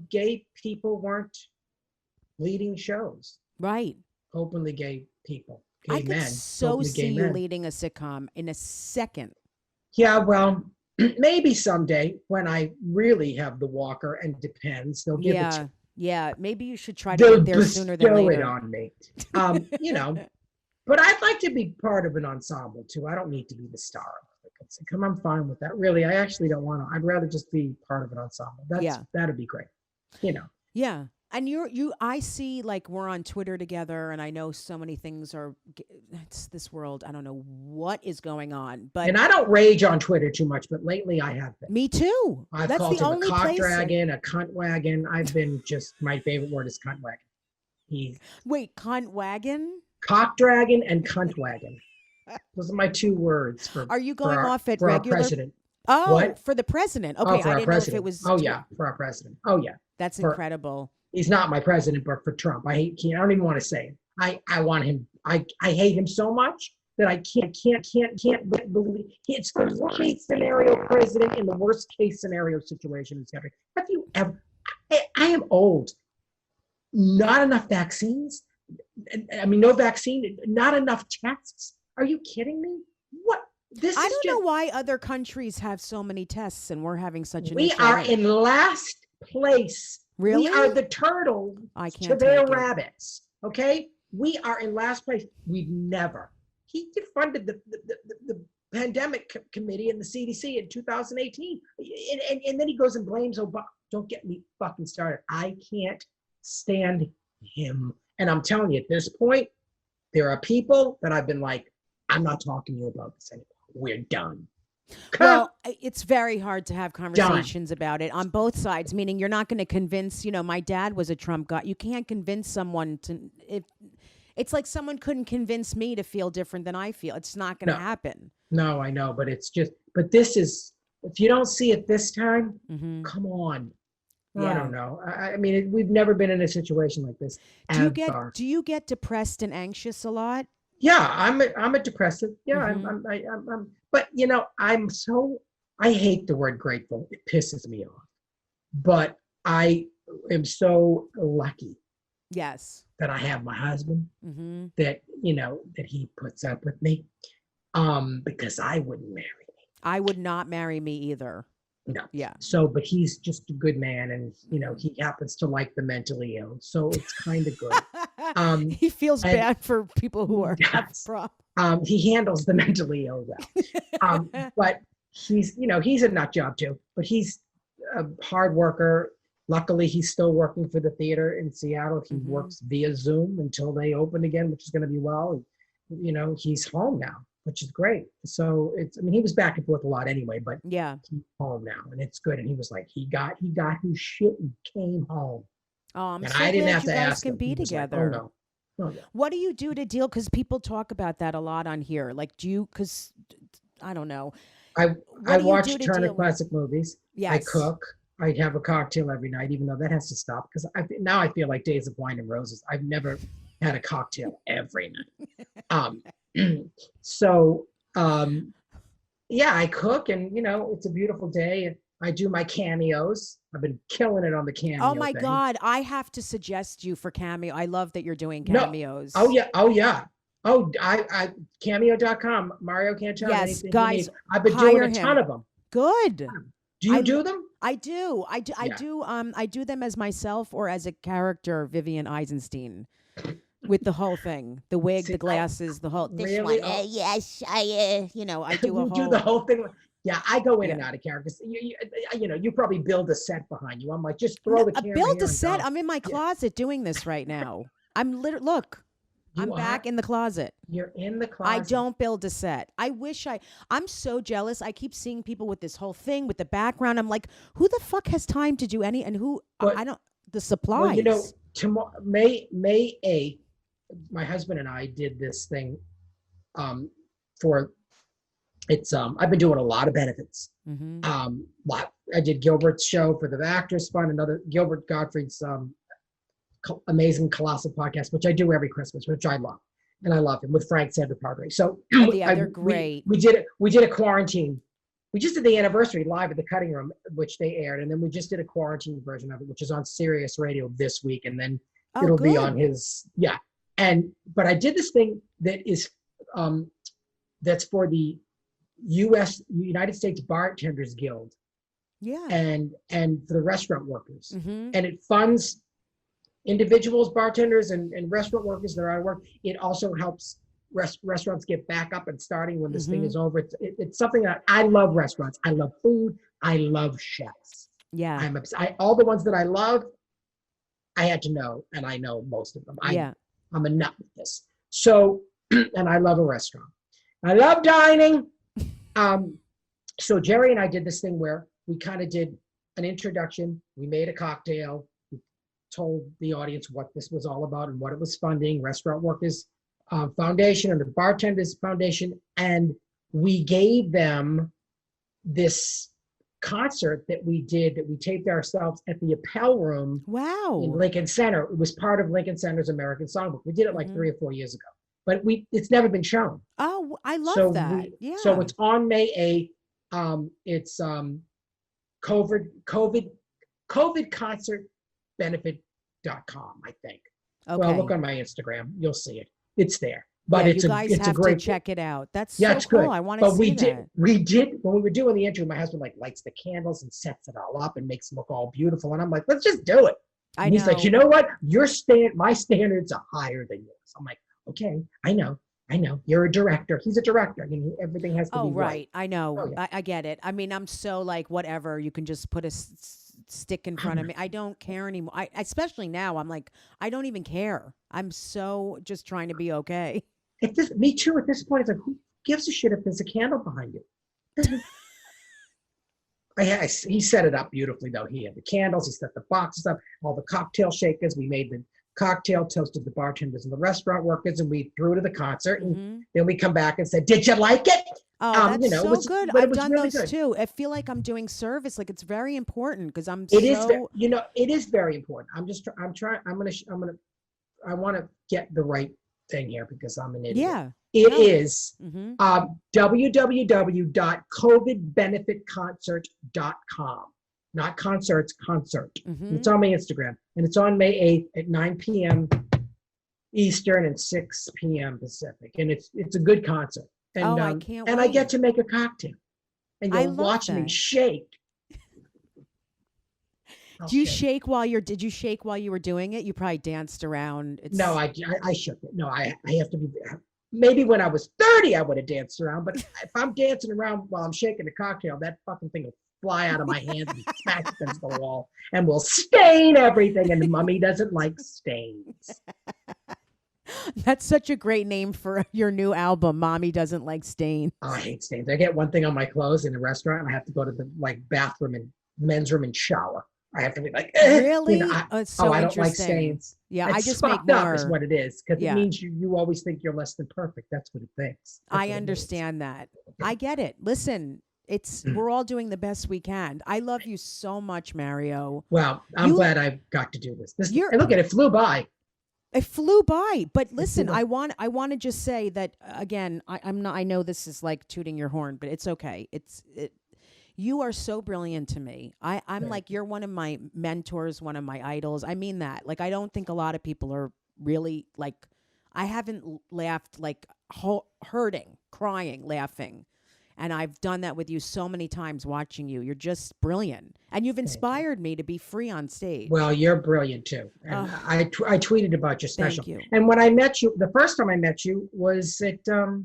gay people weren't leading shows. Right. Openly gay people. Gay I could men. so openly see gay you men. leading a sitcom in a second. Yeah, well, maybe someday when I really have the walker, and depends. They'll give it to Yeah, maybe you should try to They'll get there sooner than bestow later. it on me. But I'd like to be part of an ensemble too. I don't need to be the star of it. Come, I'm fine with that. Really, I actually don't want to. I'd rather just be part of an ensemble. That'd be great. Yeah. And I see, like, we're on Twitter together, and I know so many things it's this world. I don't know what is going on, but. And I don't rage on Twitter too much, but lately I have been. Me too. I've That's called the him only a cock place. dragon, a cunt wagon. I've been my favorite word is cunt wagon. Wait, cunt wagon? Cock dragon and cunt wagon. Those are my 2 words for. Are you going off at for regular? our president? Oh, What? for the president. Oh, Okay, for I our didn't president. know if it was. Oh yeah, for our president. Oh yeah. That's For- incredible. He's not my president, but for Trump, I don't even want to say it. I want him. I hate him so much that I can't believe it's the worst case scenario president in the worst case scenario situation in this country. Have you ever? I am old. Not enough vaccines. I mean, no vaccine. Not enough tests. Are you kidding me? What? I don't know why other countries have so many tests and we're having such an We issue. are in last place. Really? We are the turtle I to can't their take it. rabbits. Okay? We are in last place. We've never. He defunded the pandemic committee and the CDC in 2018. And then he goes and blames Obama. Don't get me fucking started. I can't stand him. And I'm telling you, at this point, there are people that I've been like, I'm not talking to you about this anymore. We're done. Well, it's very hard to have conversations about it on both sides, meaning you're not going to convince, my dad was a Trump guy. You can't convince someone it's like someone couldn't convince me to feel different than I feel. It's not going to happen. No, I know, but this is, if you don't see it this time, Mm-hmm. come on. Yeah. I don't know. I mean, we've never been in a situation like this. Do you get depressed and anxious a lot? Yeah, I'm a depressive. Yeah, Mhm. I'm but I hate the word grateful. It pisses me off. But I am so lucky Yes. that I have my husband, Mm-hmm. that he puts up with me. Because I wouldn't marry me. I would not marry me either. No. Yeah. So, but he's just a good man, and he happens to like the mentally ill. So it's kind of good. He feels and- bad for people who are Yes. problems. He handles the mentally ill well. But he's a nut job too, but he's a hard worker. Luckily, he's still working for the theater in Seattle. He Mhm. works via Zoom until they open again, which is going to be well. He's home now, which is great. So he was back and forth a lot anyway, but Yeah. he's home now, and it's good. And he was like, he got his shit and came home. Oh, I'm And so I didn't glad have you to guys ask can him. be He was like, together. oh no. What do you do to deal? Because people talk about that a lot on here. Like, because I don't know. I What do you watch do to Turner deal with- Classic Movies. Yes. I cook. I have a cocktail every night, even though that has to stop because now I feel like Days of Wine and Roses. I've never had a cocktail every night. Yeah, I cook, and it's a beautiful day. And I do my cameos. I've been killing it on the cameo. Oh my thing. God. I have to suggest you for cameo. I love that you're doing No. cameos. Oh yeah. Oh, I cameo.com, Mario Cantone. Yes, anything you guys, need. I've been hire doing a ton him. of them. Good. Do you do them? I do. Yeah. I do them as myself or as a character, Vivian Eisenstein, with the whole thing, the wig, See, the glasses, the whole. This Really? one, Oh. Yes, I I do a You whole. do the whole thing. Yeah, I go in and Yeah. out of characters. You probably build a set behind you. I'm like, just throw the camera build here a and set. go. I'm in my closet doing this right now. I'm literally look. I'm back in the closet. You're in the closet. I don't build a set. I'm so jealous. I keep seeing people with this whole thing with the background. I'm like, who the fuck has time to do any, and who, I don't, the supplies. Well, tomorrow, May 8th, my husband and I did this thing I've been doing a lot of benefits. Mm-hmm. I did Gilbert's show for the Actors Fund, another Gilbert Gottfried's amazing colossal podcast, which I do every Christmas, which I love, and I love him, with Frank Santapadre. So yeah, they're great. We did a quarantine. We just did the anniversary live at the Cutting Room, which they aired, and then we just did a quarantine version of it, which is on Sirius Radio this week, and then it'll be on his but I did this thing that is that's for the United States Bartenders Guild. Yeah. And for the restaurant workers. Mm-hmm. And it funds individuals, bartenders, and restaurant workers that are out of work. It also helps restaurants get back up and starting when this thing is over. It's something that I love. Restaurants. I love food. I love chefs. Yeah. All the ones that I love, I had to know, and I know most of them. I'm a nut with this. So, and I love a restaurant. I love dining. So Jerry and I did this thing where we kind of did an introduction. We made a cocktail. We told the audience what this was all about and what it was funding, Restaurant Workers Foundation and the Bartenders Foundation. And we gave them this concert that we taped ourselves at the Appel Room. Wow. In Lincoln Center. It was part of Lincoln Center's American Songbook. We did it like 3 or 4 years ago, but it's never been shown. Oh, I love that. So it's on May 8th. It's COVID concert benefit.com, I think. Okay. Well, look on my Instagram. You'll see it. It's there. But you guys have to check it out. That's so it's cool. good. I want to see that. We did when we were doing the intro. My husband lights the candles and sets it all up and makes it look all beautiful. And I'm like, let's just do it. And he's like, you know what? My standards are higher than yours. I'm like, okay, I know. You're a director. He's a director. Everything has to be right. I know. Oh, yeah. I get it. I mean, I'm so whatever. You can just put a stick in front of me. I don't care anymore. Especially now, I'm like, I don't even care. I'm so just trying to be okay. Me too. At this point, it's like, who gives a shit if there's a candle behind you? He set it up beautifully, though. He had the candles. He set the boxes up, all the cocktail shakers. We made the cocktail, toasted the bartenders and the restaurant workers, and we threw to the concert. And then we come back and said, "Did you like it?" Oh, that's so good. I've done really those too. I feel like I'm doing service. Like it's very important because it is very important. I want to get the right thing here because I'm an idiot. Yeah. It is www.covidbenefitconcert.com. Not concerts, concert. It's on my Instagram. And it's on May 8th at 9 p.m. Eastern and 6 p.m. Pacific. And it's a good concert. And, I can't and wait. I get to make a cocktail. And you'll watch me shake. Did you shake while you were doing it? You probably danced around. No, I shook it. No, I have to be. Maybe when I was 30, I would have danced around. But if I'm dancing around while I'm shaking the cocktail, that fucking thing will fly out of my hands and smash against the wall and will stain everything. And Mummy doesn't like stains. That's such a great name for your new album. Mommy doesn't like stains. Oh, I hate stains. I get one thing on my clothes in a restaurant, and I have to go to the bathroom and men's room and shower. I have to be like, really? It's so I don't like stains. Yeah, it's I just fucked make up more. Is what it is because it means you always think you're less than perfect. That's what it thinks. I understand that. I get it. Listen, we're all doing the best we can. I love you so much, Mario. Well, I'm glad I got to do this. And look at it, flew by. It flew by. But listen, I want to just say that again. I know this is like tooting your horn, but it's okay. You are so brilliant to me. I'm like, you're one of my mentors, one of my idols. I mean that. Like, I don't think a lot of people are really like, I haven't laughed like hurting, crying, laughing. And I've done that with you so many times watching you. You're just brilliant. And you've inspired me to be free on stage. Well, you're brilliant too. And I tweeted about your special. Thank you. And when I met you, the first time I met you was at The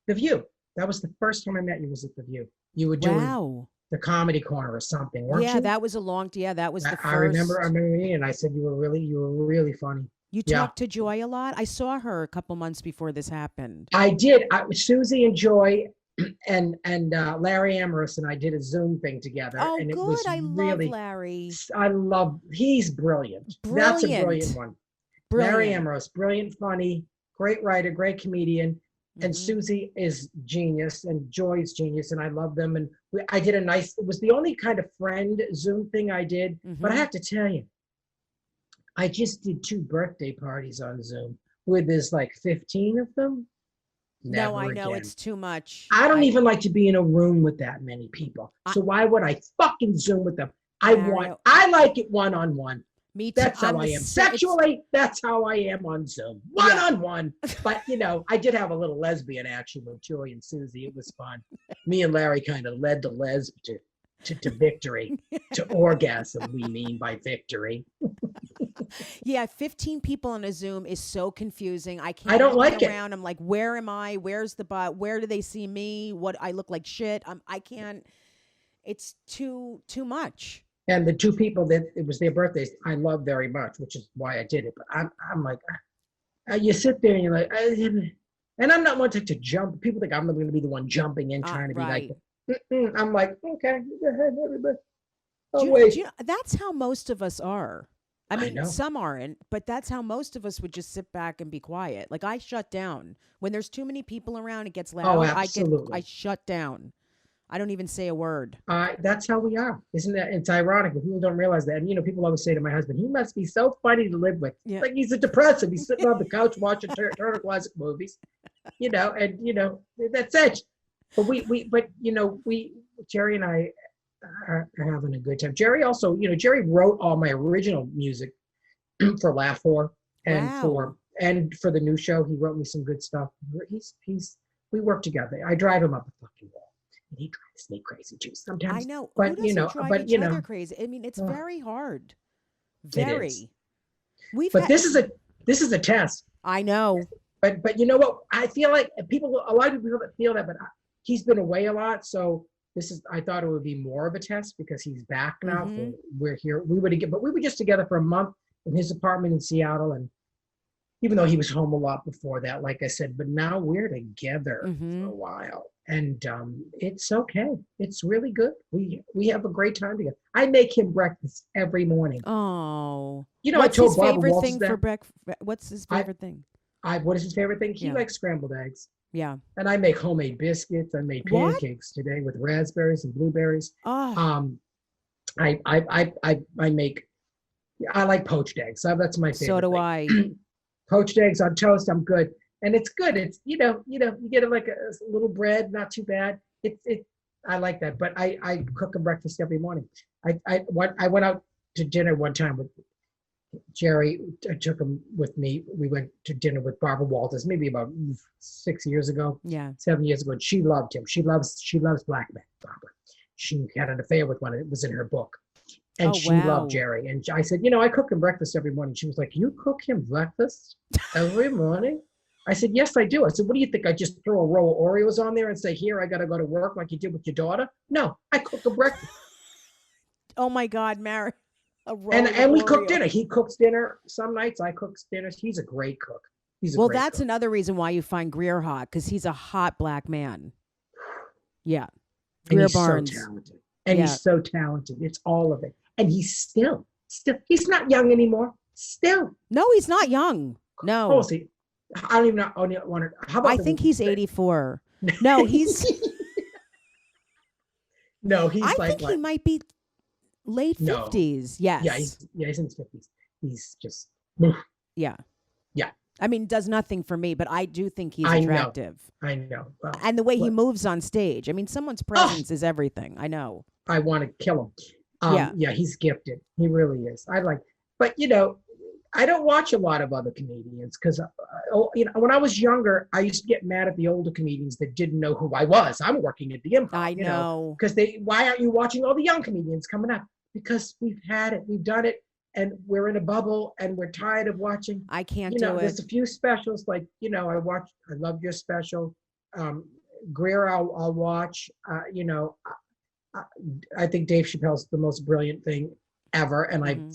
View. That was the first time I met you was at The View. You were doing the Comedy Corner or something, weren't you? Yeah, that was the first. I remember me, and I said you were really funny. You talked to Joy a lot? I saw her a couple months before this happened. I did. Susie and Joy and Larry Amorous and I did a Zoom thing together, Oh, and it good. was I love really. Larry. He's brilliant. That's a brilliant Brilliant. one. Larry Brilliant. Amorous, brilliant, funny, great writer, great comedian. And Mhm. Susie is genius, and Joy's genius, and I love them. And I did it was the only kind of friend Zoom thing I did. But I Mhm. have to tell you, I just did 2 birthday parties on Zoom with there's like 15 of them. No, I Never know again. it's too much. I don't even like to be in a room with that many people. I So why would I fucking Zoom with them? Mario, I like it one-on-one. me too. That's how I'm I the am. same. Sexually, that's how I am on Zoom. Yeah. One-on-one. But, I did have a little lesbian action with Joy and Susie. It was fun. Me and Larry kind of led the lesb to victory, to orgasm, we mean by victory. Yeah, 15 people on a Zoom is so confusing. I I can't don't look like it. around. I'm like, where am I? Where's the butt? Where do they see me? What I look like shit. I can't. It's too much. And the 2 people that it was their birthdays, I love very much, which is why I did it. But I'm like, you sit there and you're like, and I'm not one to jump. People think I'm going to be the one jumping in, trying to be Right. like, I'm like, okay, go ahead, everybody. Oh, Do wait. you know, that's how most of us are. I mean, know. some aren't, but that's how most of us would just sit back and be quiet. Like I shut down when there's too many people around. It gets loud. Oh, I absolutely. shut down. I don't even say a word. That's how we are. Isn't that? It's ironic, but people don't realize that. And, people always say to my husband, he must be so funny to live with. Yeah. Like he's a depressive. He's sitting on the couch watching Turner Classic Movies, and that's it. But Jerry and I are having a good time. Jerry also, Jerry wrote all my original music for Laugh For and Wow. for the new show. He wrote me some good stuff. We work together. I drive him up a fucking wall. And he drives me crazy too sometimes. I know. But Who doesn't drive each other crazy? I mean, it's uh, very hard. it is. Very. We've But had, this is a test. I know. But you know what? I feel like a lot of people feel that, but he's been away a lot, so I thought it would be more of a test because he's back now. Mhm. We're here. We were just together for a month in his apartment in Seattle, and even though he was home a lot before that, like I said, but now we're together for a while, and it's okay. It's really good. We have a great time together. I make him breakfast every morning. Oh. I told his Barbara favorite Walters thing that. for breakfast? What's his favorite thing? What is his favorite thing? He Yeah. likes scrambled eggs. Yeah. And I make homemade biscuits. I made What? pancakes today with raspberries and blueberries. Oh. I make. I like poached eggs. So that's my favorite. So do thing. I. Poached eggs on toast. I'm good, and it's good. It's you get it like a little bread, not too bad. I like that. But I cook a breakfast every morning. I went out to dinner one time with Jerry. I took him with me. We went to dinner with Barbara Walters, maybe about 6 years ago. Yeah. 7 years ago. And she loved him. She loves black men, Barbara. She had an affair with one. It was in her book. And she loved Jerry. And I said, I cook him breakfast every morning. She was like, you cook him breakfast every morning? I said, yes, I do. I said, what do you think? I just throw a roll of Oreos on there and say, here, I got to go to work like you did with your daughter? No, I cook a breakfast. Oh my God, Mary. And we cook dinner. He cooks dinner some nights. I cook dinners. He's a great cook. Well, that's another reason why you find Greer hot, because he's a hot black man. Yeah. Greer Barnes. So talented. And he's so talented. It's all of it. And he's still, he's not young anymore. Still. No, he's not young. No. Oh, see, I don't even know. How about I think he's 84. No, he's. No, he's I think he might be late 50s. Yes. Yeah, he's in his 50s. He's just. Yeah. Yeah. I mean, does nothing for me, but I do think he's attractive. I know. Well, and the way he moves on stage. I mean, someone's presence is everything. I know. I want to kill him. Yeah, he's gifted. He really is. But I don't watch a lot of other comedians because, when I was younger, I used to get mad at the older comedians that didn't know who I was. I'm working at the Improv. I know. Because why aren't you watching all the young comedians coming up? Because we've had it, we've done it, and we're in a bubble, and we're tired of watching. I can't do it. There's a few specials like I love your special. Greer, I'll watch. I think Dave Chappelle's the most brilliant thing ever, and I've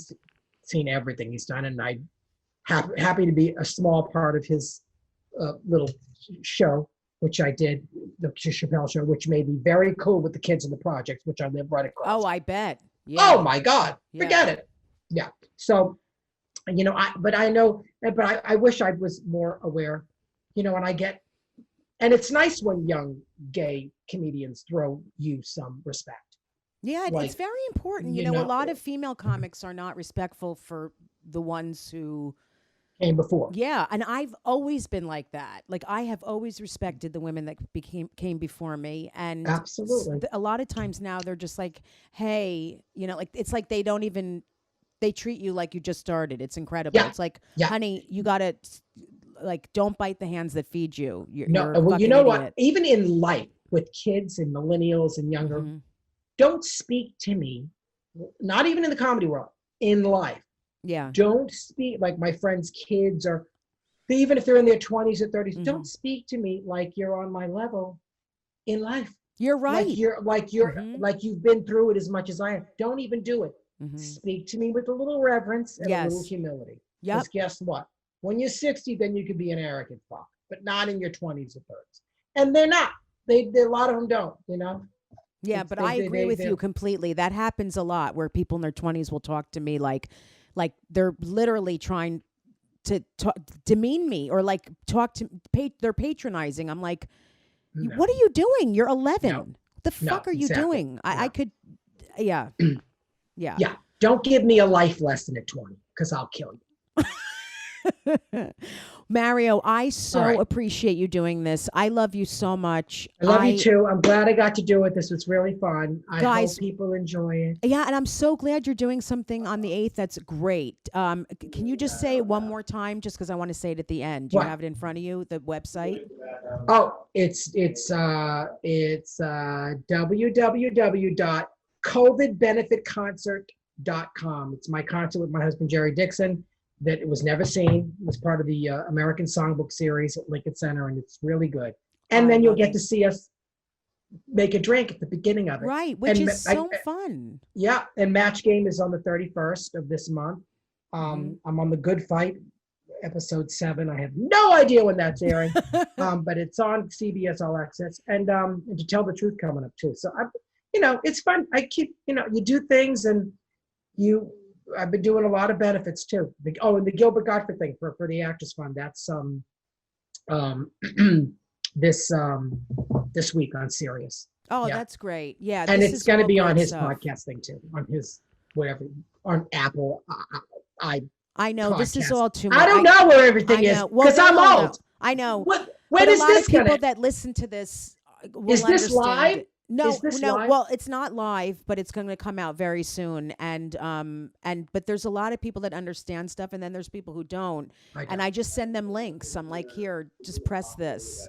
seen everything he's done, and I happy to be a small part of his little show, which I did, the Chappelle show, which made me very cool with the kids in the projects, which I live right across. Oh, I bet. Yeah. Oh my God, forget it. Yeah. So, I wish I was more aware, and it's nice when young gay comedians throw you some respect. Yeah, it's very important. A lot of female comics are not respectful for the ones who came before. Yeah, and I've always been like that. Like, I have always respected the women that came before me, and absolutely, a lot of times now they're just like, hey, it's like they treat you like you just started. It's incredible. Yeah. It's like, yeah. honey, you gotta don't bite the hands that feed you. You're well, you know idiot. what? Even in life with kids and millennials and younger, don't speak to me. Not even in the comedy world. In life. Yeah. Don't speak like my friends' kids or even if they're in their 20s or 30s, don't speak to me like you're on my level in life. You're right. Like you've been through it as much as I have. Don't even do it. Speak to me with a little reverence and a little humility. Yep. Because guess what? When you're 60, then you can be an arrogant fuck, but not in your 20s or 30s. And they're not. A lot of them don't, Yeah, but I agree with you completely. That happens a lot where people in their 20s will talk to me like they're literally trying to demean me or they're patronizing. I'm like, what are you doing? You're 11. What the fuck are you doing? I could, yeah. Yeah. Don't give me a life lesson at 20 because I'll kill you. Mario, I so appreciate you doing this. I love you so much. I love you too. I'm glad I got to do it. This was really fun. I hope people enjoy it. Yeah, and I'm so glad you're doing something on the 8th. That's great. Can you just say it one more time, just because I want to say it at the end? Do you have it in front of you, the website? Oh, it's www.covidbenefitconcert.com. It's my concert with my husband, Jerry Dixon. That it was never seen. It was part of the American Songbook series at Lincoln Center, and it's really good. And then you'll get to see us make a drink at the beginning of it. Right, which is so fun. Yeah, and Match Game is on the 31st of this month. I'm on The Good Fight, episode 7. I have no idea when that's airing, but it's on CBS All Access. And To Tell the Truth coming up too. So, it's fun. I keep, you do things and I've been doing a lot of benefits too. And the Gilbert Gottfried thing for the Actors Fund. That's this week on Sirius. Oh, that's great. Yeah, and it's going to be on his podcast thing too, on his whatever, on Apple. I know podcast. This is all too much. I don't know where everything is because I'm old. I know. When is this going? People that listen to this is this live? No, live? Well, it's not live, but it's going to come out very soon. But there's a lot of people that understand stuff, and then there's people who don't. And I just send them links. I'm like, here, just press this.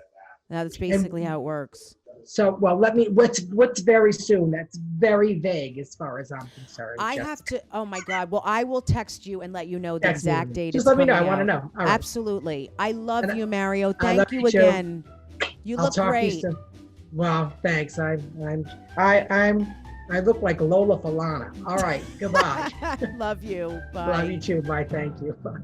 Now that's basically how it works. So, what's very soon? That's very vague as far as I'm concerned. I have to. Oh my God. Well, I will text you and let you know the exact date. Just let me know. I want to know. All right. Absolutely. I love you, Mario. Thank you again. You look great. Well, thanks. I look like Lola Falana. All right. Goodbye. Love you. Bye. Love you too. Bye. Thank you. Bye.